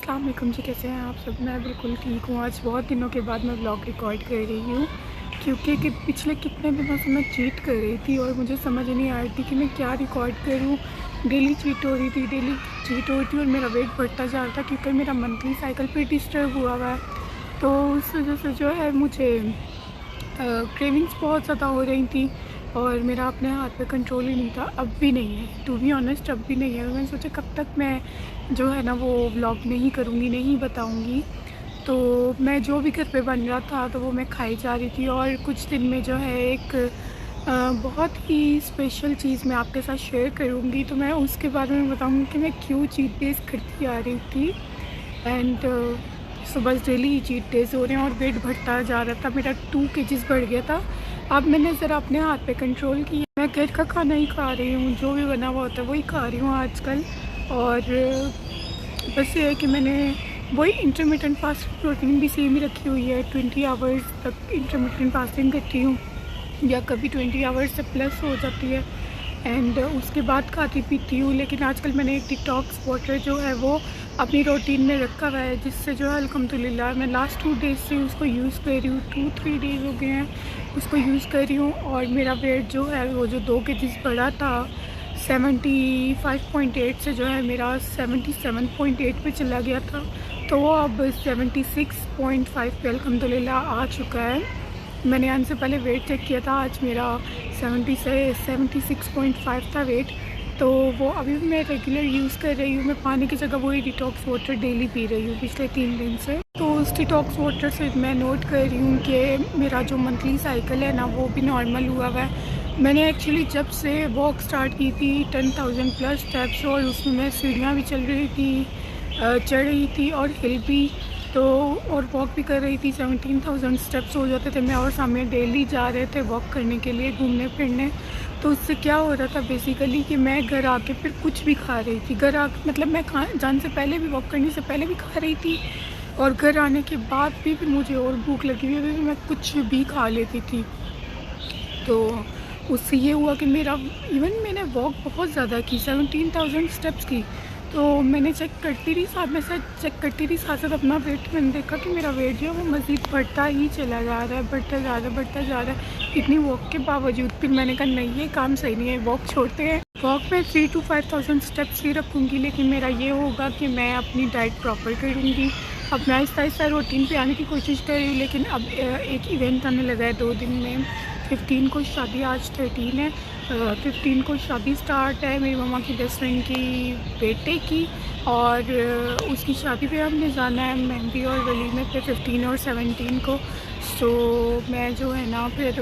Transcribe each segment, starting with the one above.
अस्सलाम वालेकुम जी, कैसे हैं आप सब। मैं बिल्कुल ठीक हूँ। आज बहुत दिनों के बाद मैं ब्लॉग रिकॉर्ड कर रही हूँ क्योंकि कि पिछले कितने दिनों से मैं चीट कर रही थी और मुझे समझ नहीं आ रही थी कि मैं क्या रिकॉर्ड करूँ। डेली चीट हो रही थी, डेली चीट हो रही थी और मेरा वेट बढ़ता जा रहा था क्योंकि मेरा मंथली साइकिल पे डिस्टर्ब हुआ हुआ है। तो उस वजह से जो है मुझे क्रेविंग्स बहुत ज़्यादा हो रही थी और मेरा अपने हाथ पे कंट्रोल ही नहीं था। अब भी नहीं है, टू बी ऑनेस्ट, अब भी नहीं है। मैंने सोचा कब तक मैं जो है ना वो व्लॉग नहीं करूँगी, नहीं बताऊँगी। तो मैं जो भी घर पे बन रहा था तो वो मैं खाई जा रही थी और कुछ दिन में जो है एक बहुत ही स्पेशल चीज़ मैं आपके साथ शेयर करूँगी। तो मैं उसके बारे में बताऊँगी कि मैं क्यों चीट डेज़ करती आ रही थी। एंड सो बस डेली ही चीट डेज़ हो रहे हैं और वेट बढ़ता जा रहा था। मेरा 2 केजीज़ बढ़ गया था। अब मैंने ज़रा अपने हाथ पे कंट्रोल किया। मैं घर का खाना ही खा रही हूँ, जो भी बना हुआ होता है वही खा रही हूँ आजकल। और बस ये है कि मैंने वही इंटरमिटेंट फास्टिंग रूटीन भी सेम ही रखी हुई है। 20 आवर्स तक इंटरमिटेंट फास्टिंग करती हूँ या कभी 20 आवर्स से प्लस हो जाती है। एंड उसके बाद खाती पीती हूँ। लेकिन आजकल मैंने एक डिटॉक्स वाटर जो है वो अपनी रूटीन में रखा हुआ है, जिससे जो है अल्हम्दुलिल्लाह मैं लास्ट 2 डेज़ से उसको यूज़ कर रही हूँ। 2-3 डेज़ हो गए हैं उसको यूज़ कर रही हूँ और मेरा वेट जो है वो जो 2 केजीज़ बढ़ा था 75.8 से जो है मेरा 77.8 पे चला गया था। तो वो अब 76.5 पे अल्हम्दुलिल्लाह आ चुका है। मैंने आने से पहले वेट चेक किया था, आज मेरा 76.5 था वेट। तो वो अभी भी मैं रेगुलर यूज़ कर रही हूँ। मैं पानी की जगह वही डिटॉक्स वाटर डेली पी रही हूँ पिछले 3 दिन से। तो उस डिटॉक्स वाटर से मैं नोट कर रही हूँ कि मेरा जो मंथली साइकिल है ना वो भी नॉर्मल हुआ हुआ है। मैंने एक्चुअली जब से वॉक स्टार्ट की थी 10,000 प्लस स्टेप्स और उसमें मैं सीढ़ियाँ भी चल रही थी, चढ़ रही थी और हिल भी, तो और वॉक भी कर रही थी। 17,000 स्टेप्स हो जाते थे मैं और सामने डेली जा रहे थे वॉक करने के लिए, घूमने फिरने। तो उससे क्या हो रहा था बेसिकली कि मैं घर आके फिर कुछ भी खा रही थी। घर आके मतलब मैं जाने से पहले भी, वॉक करने से पहले भी खा रही थी और घर आने के बाद भी मुझे और भूख लगी हुई थी, मैं कुछ भी खा लेती थी। तो उससे ये हुआ कि मेरा इवन मैंने वॉक बहुत ज़्यादा की, 17,000 स्टेप्स की। तो मैंने चेक करती रही, साथ में साथ चेक करती रही, साथ साथ अपना वेट। मैंने देखा कि मेरा वेट जो है वो मज़ीद बढ़ता ही चला जा रहा है, बढ़ता जा रहा है, बढ़ता जा रहा है इतनी वॉक के बावजूद। फिर मैंने कहा नहीं, ये काम सही नहीं है, वॉक छोड़ते हैं। वॉक में 3 to 5,000 स्टेप्स ही रखूँगी, लेकिन मेरा ये होगा कि मैं अपनी डाइट प्रॉपर करूँगी। अब मैं आहिस्ता आहिस्ता रूटीन पे आने की कोशिश कर रही हूँ। लेकिन अब एक इवेंट आने लगा है 2 दिन में। 15 को शादी, आज 13 है, 15 को शादी स्टार्ट है मेरी मम्मा की बेस्ट फ्रेंड की बेटे की। और उसकी शादी पे हमने जाना है, मेहंदी और वलीमे पे 15 और 17 को। सो मैं जो है ना फिर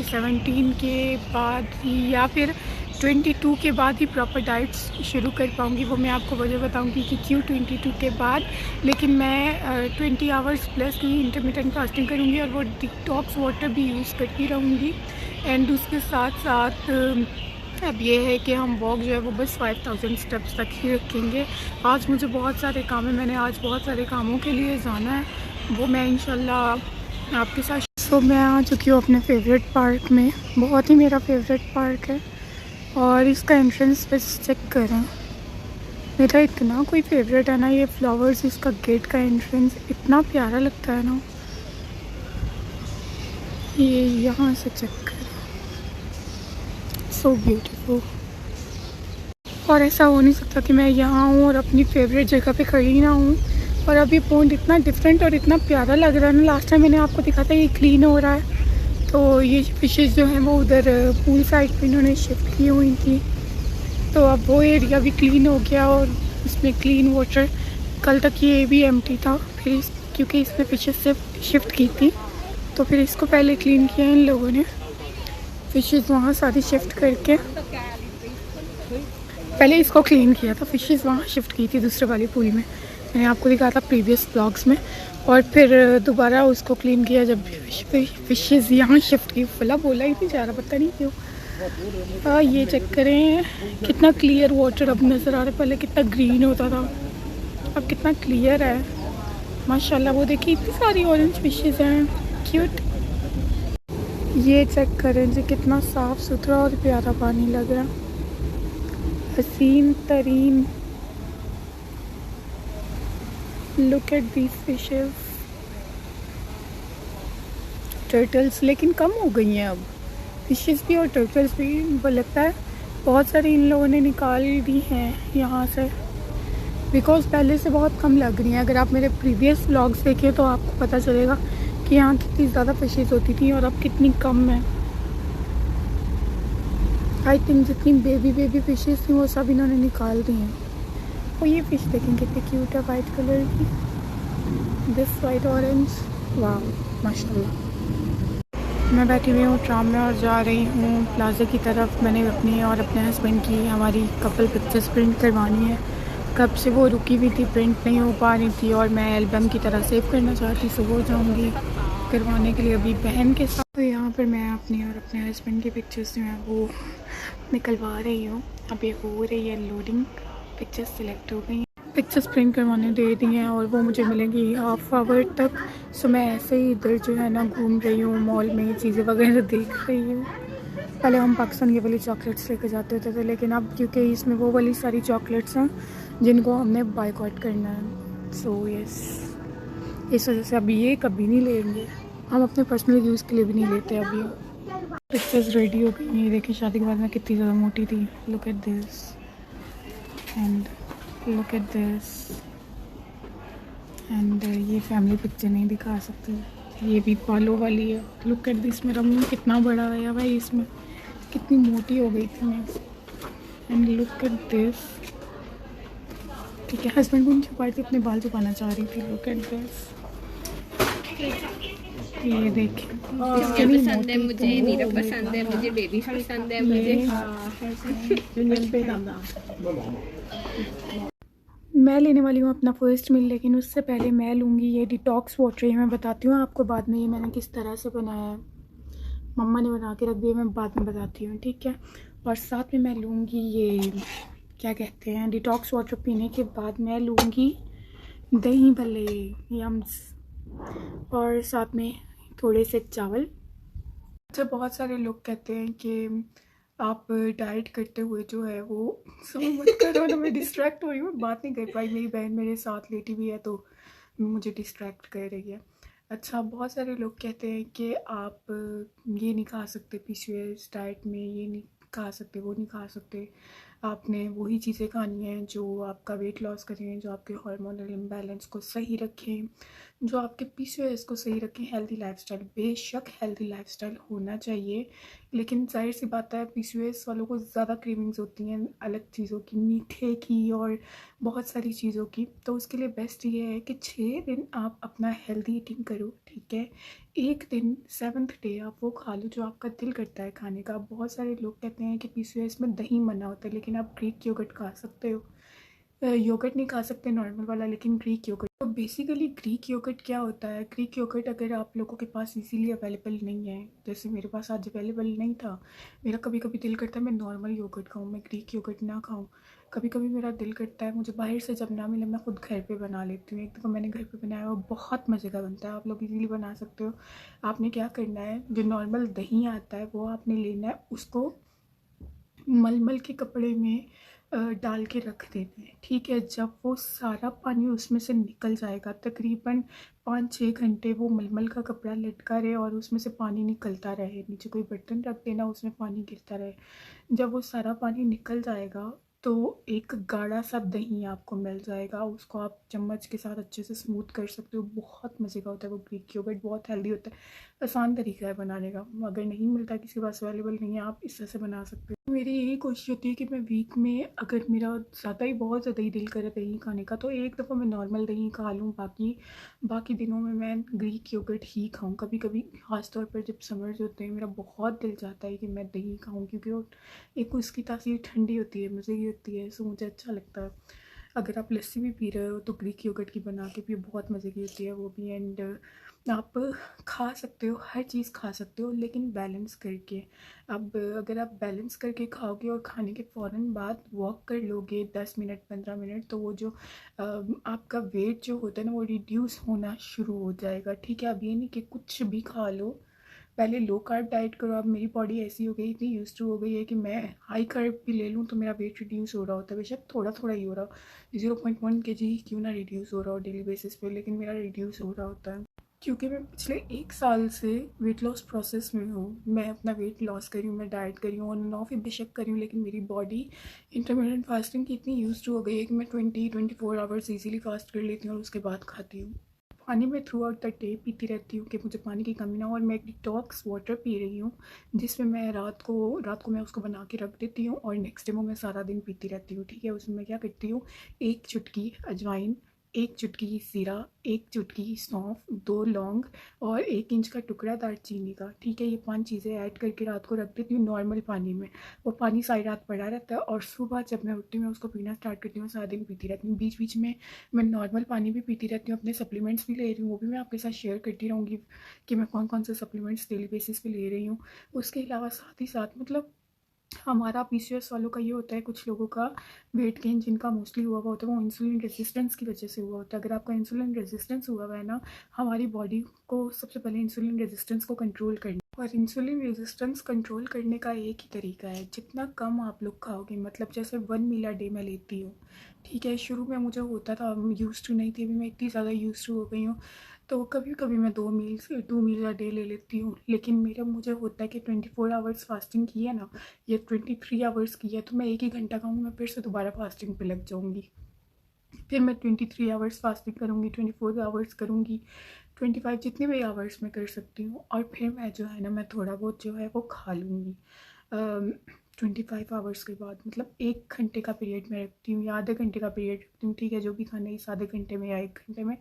17 के बाद ही या फिर 22 के बाद ही प्रॉपर डाइट्स शुरू कर पाऊँगी। वो मैं आपको वजह बताऊँगी कि क्यों 22 के बाद। लेकिन मैं 20 आवर्स प्लस की इंटरमिटेंट फास्टिंग करूँगी और वो डिटॉक्स वाटर भी यूज़ करती रहूँगी। एंड उसके साथ साथ अब ये है कि हम वॉक जो है वो बस 5,000 स्टेप्स तक ही रखेंगे। आज मुझे बहुत सारे काम है, मैंने आज बहुत सारे कामों के लिए जाना है, वो मैं इंशाल्लाह आपके साथ। सो मैं आ चुकी हूँ अपने फेवरेट पार्क में, बहुत ही मेरा फेवरेट पार्क है और इसका एंट्रेंस बस चेक करें, मेरा इतना कोई फेवरेट है ना ये फ्लावर्स। इसका गेट का एंट्रेंस इतना प्यारा लगता है ना, ये यहाँ से चेक करें, सो ब्यूटीफुल। और ऐसा हो नहीं सकता कि मैं यहाँ हूँ और अपनी फेवरेट जगह पे खड़ी ना हूँ। और अब ये पॉइंट इतना डिफरेंट और इतना प्यारा लग रहा है ना। लास्ट टाइम मैंने आपको दिखा था ये क्लीन हो रहा है, तो ये फिशेस जो हैं वो उधर पूल साइड पे इन्होंने शिफ्ट की हुई थी, तो अब वो एरिया भी क्लीन हो गया और इसमें क्लीन वाटर। कल तक ये भी एम्प्टी था, फिर क्योंकि इसमें फिशेस से शिफ्ट की थी तो फिर इसको पहले क्लीन किया इन लोगों ने। फिशेस वहाँ सारी शिफ्ट करके पहले इसको क्लीन किया था, फिशेस वहाँ शिफ्ट की थी दूसरे वाली पूल में, मैंने आपको दिखाया था प्रीवियस ब्लॉग्स में। और फिर दोबारा उसको क्लीन किया जब फिशेस यहाँ शिफ्ट की। बोला ही नहीं जा रहा, पता नहीं क्यों। ये चेक करें कितना क्लियर वाटर अब नज़र आ रहा है, पहले कितना ग्रीन होता था, अब कितना क्लियर है माशाल्लाह। वो देखिए इतनी सारी ऑरेंज फिशेस हैं, क्यूट। ये चेक करें जी कितना साफ़ सुथरा और प्यारा पानी लग रहा है, हसीन तरीन। Look at these fishes, turtles, लेकिन कम हो गई हैं अब फिशेस भी और टर्टल्स भी। मुझे लगता है बहुत सारी इन लोगों ने निकाल दी हैं यहाँ से, बिकॉज़ पहले से बहुत कम लग रही हैं। अगर आप मेरे प्रीवियस व्लॉग्स देखें तो आपको पता चलेगा कि यहाँ कितनी ज़्यादा फिशेस होती थी और अब कितनी कम है। आई थिंक जितनी बेबी फिशेस थी वो सब इन्होंने निकाल दी हैं। और ये फ़िश देखें कितनी क्यूट है, वाइट कलर की, दिस वाइट ऑरेंज, वाह माशाल्लाह। मैं बैठी हुई हूँ ट्राम में और जा रही हूँ प्लाज़ा की तरफ। मैंने अपनी और अपने हस्बैंड की हमारी कपल पिक्चर्स प्रिंट करवानी है। कब से वो रुकी हुई थी, प्रिंट नहीं हो पा रही थी और मैं एल्बम की तरह सेव करना चाहती, सो वो जाऊँगी करवाने के लिए अभी बहन के साथ। तो यहाँ पर मैं अपनी और अपने हस्बैंड की पिक्चर्स जो हैं वो निकलवा रही हूँ। अब ये हो रही है लोडिंग, पिक्चर्स सिलेक्ट हो गई, पिक्चर्स प्रिंट करवाने दे दी हैं और वो मुझे मिलेंगी हाफ आवर तक। सो मैं ऐसे ही इधर जो है ना घूम रही हूँ, मॉल में चीज़ें वगैरह देख रही हूँ। पहले हम पाकिस्तान ये वाली चॉकलेट्स लेकर जाते होते थे, लेकिन अब क्योंकि इसमें वो वाली सारी चॉकलेट्स हैं जिनको हमने बायकॉट करना है, सो यस, इस वजह से अभी ये कभी नहीं लेंगे। हम अपने पर्सनल यूज़ के लिए भी नहीं लेते अभी। पिक्चर्स रेडी हो गई। ये देखिए शादी के बाद मैं कितनी ज़्यादा मोटी थी, look at this and look at this and ये फैमिली पिक्चर नहीं दिखा सकती, ये भी बालों वाली है। लुक एट दिस, मेरा मुंह कितना बड़ा है भाई, इसमें कितनी मोटी हो गई थी मैं। एंड लुक एट दिस, ठीक है, हस्बैंड को नहीं छुपा रही थी, अपने बाल छुपाना चाह रही थी। लुक एट दिस, ये देखिए पसंद है मुझे, नीरव पसंद है मुझे, बेबी पसंद है मुझे। मैं लेने वाली हूँ अपना फर्स्ट मील, लेकिन उससे पहले मैं लूँगी ये डिटॉक्स वाटर। ये मैं बताती हूँ आपको बाद में ये मैंने किस तरह से बनाया है, मम्मा ने बना के रख दिया, मैं बाद में बताती हूँ, ठीक है। और साथ में मैं लूँगी ये क्या कहते हैं, डिटॉक्स वाटर पीने के बाद मैं लूँगी दही भल्ले, यम्स, और साथ में थोड़े से चावल। अच्छा, बहुत सारे लोग कहते हैं कि आप डाइट करते हुए जो है वो सब मत करो ना। मैं डिस्ट्रैक्ट हो रही हूँ, बात नहीं कर पाई, मेरी बहन मेरे साथ लेटी हुई है तो मुझे डिस्ट्रैक्ट कर रही है। अच्छा, बहुत सारे लोग कहते हैं कि आप ये नहीं खा सकते, पीसीओएस डाइट में ये नहीं खा सकते, वो नहीं खा सकते, आपने वही चीज़ें खानी हैं जो आपका वेट लॉस करें, जो आपके हार्मोनल इम्बैलेंस को सही रखें, जो आपके पीसीओएस को सही रखें। हेल्दी लाइफस्टाइल, बेशक हेल्दी लाइफस्टाइल होना चाहिए, लेकिन जाहिर सी बात है पीसीओएस वालों को ज़्यादा क्रेविंग्स होती हैं अलग चीज़ों की, मीठे की और बहुत सारी चीज़ों की। तो उसके लिए बेस्ट ये है कि 6 दिन आप अपना हेल्दी ईटिंग करो, ठीक है। एक दिन 7th डे आप वो खा लो जो आपका दिल करता है खाने का। बहुत सारे लोग कहते हैं कि पीसीओएस में दही मना होता है, लेकिन आप ग्रीक योगर्ट खा सकते हो। योगर्ट नहीं खा सकते नॉर्मल वाला, लेकिन ग्रीक योगर्ट। तो बेसिकली ग्रीक योगर्ट क्या होता है, ग्रीक योगर्ट अगर आप लोगों के पास इजीली अवेलेबल नहीं है, जैसे मेरे पास आज अवेलेबल नहीं था, मेरा कभी कभी दिल करता है मैं नॉर्मल योगर्ट खाऊं, मैं ग्रीक योगर्ट ना खाऊं। कभी कभी मेरा दिल करता है, मुझे बाहर से जब ना मिले मैं खुद घर पे बना लेती हूँ। एक दफ़ा मैंने घर पे बनाया, वो बहुत मज़े का बनता है, आप लोग इजीली बना सकते हो। आपने क्या करना है, जो नॉर्मल दही आता है वो आपने लेना है, उसको मलमल के कपड़े में डाल के रख देना है, ठीक है। जब वो सारा पानी उसमें से निकल जाएगा, तकरीबन 5-6 घंटे वो मलमल का कपड़ा लटका रहे और उसमें से पानी निकलता रहे, नीचे कोई बर्तन रख देना उसमें पानी गिरता रहे। जब वो सारा पानी निकल जाएगा तो एक गाढ़ा सा दही आपको मिल जाएगा, उसको आप चम्मच के साथ अच्छे से स्मूथ कर सकते हो, बहुत मज़े का होता है वो ग्रीक योगर्ट, बहुत हेल्दी होता है। आसान तरीका है बनाने का, अगर नहीं मिलता किसी के पास अवेलेबल नहीं है, आप इस तरह से बना सकते हो। मेरी यही कोशिश होती है कि मैं वीक में अगर मेरा ज़्यादा ही बहुत ज़्यादा ही दिल करे दही खाने का तो एक दफ़ा मैं नॉर्मल दही खा लूँ, बाकी दिनों में मैं ग्रीक योगर्ट ही खाऊँ। कभी कभी ख़ास तौर पर जब समर्स होते हैं मेरा बहुत दिल चाहता है कि मैं दही खाऊँ, क्योंकि वो एक उसकी तासीर ठंडी होती है, मज़े की होती है, सो मुझे अच्छा लगता है। अगर आप लस्सी भी पी रहे हो तो ग्रीक योगर्ट की बना के भी बहुत मज़े की होती है वो भी। एंड आप खा सकते हो, हर चीज़ खा सकते हो, लेकिन बैलेंस करके। अब अगर आप बैलेंस करके खाओगे और खाने के फ़ौरन बाद वॉक कर लोगे 10 मिनट 15 मिनट, तो वो जो आपका वेट जो होता है ना वो रिड्यूस होना शुरू हो जाएगा, ठीक है। अब ये नहीं कि कुछ भी खा लो, पहले लो कार्ब डाइट करो, अब मेरी बॉडी ऐसी हो गई, इतनी यूज्ड टू हो गई है कि मैं हाई कार्ब भी ले लूँ तो मेरा वेट रिड्यूस हो रहा होता है। बेशक थोड़ा थोड़ा ही हो रहा हो, 0.1 kg क्यों ना रिड्यूस हो रहा हो डेली बेसिस पे, लेकिन मेरा रिड्यूस हो रहा होता है क्योंकि मैं पिछले 1 साल से वेट लॉस प्रोसेस में हूँ। मैं अपना वेट लॉस कर रही हूँ, मैं डाइट कर रही हूँ, ऑन एंड ऑफ ही बेशक कर रही हूँ, लेकिन मेरी बॉडी इंटरमीडिएट फास्टिंग की इतनी यूज्ड टू हो गई है कि मैं 24 आवर्स इजीली फास्ट कर लेती हूँ और उसके बाद खाती हूँ। पानी मैं थ्रू आउट द डे पीती रहती हूँ कि मुझे पानी की कमी ना हो, और मैं एक डिटॉक्स वाटर पी रही हूँ जिसमें मैं रात को मैं उसको बना के रख देती हूँ और नेक्स्ट डे वो मैं सारा दिन पीती रहती हूँ। ठीक है, उसमें मैं क्या करती हूँ, 1 चुटकी अजवाइन, 1 चुटकी ज़ीरा, 1 चुटकी सौंफ, 2 लौंग और 1 इंच का टुकड़ा दालचीनी का। ठीक है, ये 5 चीज़ें ऐड करके रात को रख देती हूँ नॉर्मल पानी में। वो पानी सारी रात पड़ा रहता है और सुबह जब मैं उठती हूँ मैं उसको पीना स्टार्ट करती हूँ, सारा दिन पीती रहती हूँ। बीच बीच में मैं नॉर्मल पानी भी पीती रहती हूँ, अपने सप्लीमेंट्स भी ले रही हूँ, वो भी मैं आपके साथ शेयर करती रहूँगी कि मैं कौन कौन से सप्लीमेंट्स डेली बेसिस पे ले रही हूँ। उसके अलावा साथ ही साथ मतलब हमारा पीसीओएस वालों का ये होता है, कुछ लोगों का वेट गेन जिनका मोस्टली हुआ होता है वो इंसुलिन रेजिस्टेंस की वजह से हुआ होता है। अगर आपका इंसुलिन रेजिस्टेंस हुआ हुआ है ना, हमारी बॉडी को सबसे पहले इंसुलिन रेजिस्टेंस को कंट्रोल करना, और इंसुलिन रेजिस्टेंस कंट्रोल करने का एक ही तरीका है, जितना कम आप लोग खाओगे, मतलब जैसे 1 मील अ डे मैं लेती हूँ। ठीक है, शुरू में मुझे होता था, यूज टू नहीं थी, अभी मैं इतनी ज़्यादा यूज टू हो गई हूँ तो कभी कभी मैं 2 मील अ डे ले लेती हूँ। लेकिन मेरा मुझे होता है कि 24 आवर्स फास्टिंग की है ना, ये 23 आवर्स की है, तो मैं 1 ही घंटा खाऊंगी, मैं फिर से दोबारा फास्टिंग पे लग जाऊंगी। फिर मैं 23 आवर्स फास्टिंग करूंगी, 24 आवर्स करूंगी, 25 जितने भी आवर्स में कर सकती हूँ, और फिर मैं जो है ना मैं थोड़ा बहुत जो है वो खा लूँगी 25 आवर्स के बाद। मतलब 1 घंटे का पीरियड मैं रखती हूँ या आधे घंटे का पीरियड रखती हूँ। ठीक है, जो भी खाना है इस आधे घंटे में या 1 घंटे में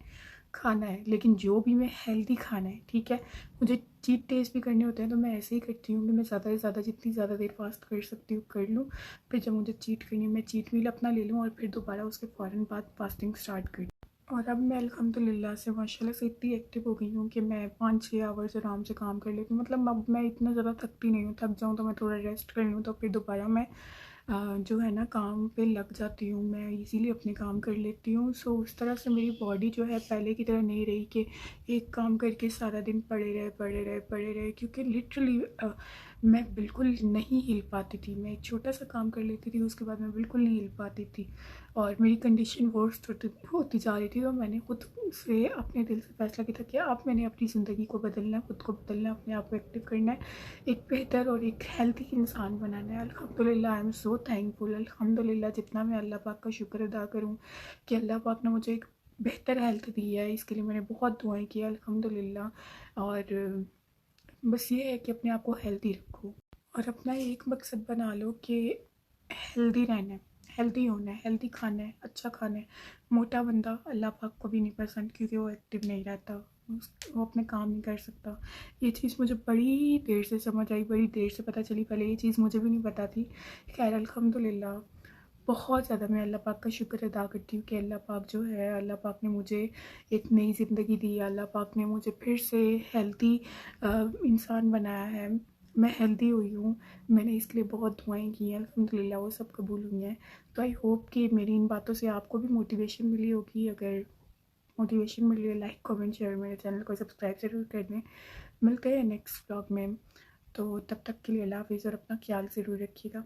खाना है, लेकिन जो भी मैं हेल्दी खाना है, ठीक है, मुझे चीट डेज भी करने होते हैं तो मैं ऐसे ही करती हूँ कि मैं ज़्यादा से ज़्यादा जितनी ज़्यादा देर फास्ट कर सकती हूँ कर लूँ। फिर जब मुझे चीट करनी है मैं चीट मील अपना ले लूँ और फिर दोबारा उसके फ़ौरन बाद फास्टिंग स्टार्ट कर। और अब मैं अल्हम्दुलिल्लाह से माशाल्लाह से इतनी एक्टिव हो गई हूँ कि मैं 5-6 आवर्स आराम से काम कर लेती हूँ। मतलब अब मैं इतना ज़्यादा थकती नहीं हूँ, थक जाऊँ तो मैं थोड़ा रेस्ट कर लूँ तो फिर दोबारा मैं जो है ना काम पे लग जाती हूँ, मैं इजीली अपने काम कर लेती हूँ। सो उस तरह से मेरी बॉडी जो है पहले की तरह नहीं रही कि एक काम करके सारा दिन पड़े रहे, क्योंकि लिटरली मैं बिल्कुल नहीं हिल पाती थी। मैं एक छोटा सा काम कर लेती थी उसके बाद मैं बिल्कुल नहीं हिल पाती थी और मेरी कंडीशन वर्स होती जा रही थी। तो मैंने खुद से अपने दिल से फैसला किया था कि अब मैंने अपनी ज़िंदगी को बदलना है, खुद को बदलना है, अपने आप को एक्टिव करना है, एक बेहतर और एक हेल्थी इंसान बनाना है। अल्हम्दुलिल्लाह, आई एम सो थैंकफुल। अल्हम्दुलिल्लाह, जितना मैं अल्लाह पाक का शुक्र अदा करूँ कि अल्लाह पाक ने मुझे एक बेहतर हेल्थ दी है, इसके लिए मैंने बहुत दुआएं की अल्हम्दुलिल्लाह। और बस ये है कि अपने आप को हेल्दी रखो और अपना एक मकसद बना लो कि हेल्दी रहना है, हेल्दी होना है, हेल्दी खाना है, अच्छा खाना है। मोटा बंदा अल्लाह पाक को भी नहीं पसंद क्योंकि वो एक्टिव नहीं रहता, वो अपने काम नहीं कर सकता। ये चीज़ मुझे बड़ी देर से समझ आई, बड़ी देर से पता चली, पहले ये चीज़ मुझे भी नहीं पता थी। खैर अल्हम्दुलिल्लाह, बहुत ज़्यादा मैं अल्लाह पाक का शुक्र अदा करती हूँ कि अल्लाह पाक जो है, अल्लाह पाक ने मुझे एक नई ज़िंदगी दी, अल्लाह पाक ने मुझे फिर से हेल्दी इंसान बनाया है। मैं हेल्दी हुई हूँ, मैंने इसके लिए बहुत दुआएं की हैं, अल्हम्दुलिल्लाह वो सब कबूल हुई हैं। तो आई होप कि मेरी इन बातों से आपको भी मोटिवेशन मिली होगी। अगर मोटिवेशन मिली है, लाइक कमेंट शेयर, मेरे चैनल को सब्सक्राइब ज़रूर कर दें। मिलते हैं नेक्स्ट व्लॉग में, तो तब तक के लिए अल्लाह हाफ़िज़ और अपना ख्याल ज़रूर रखिएगा।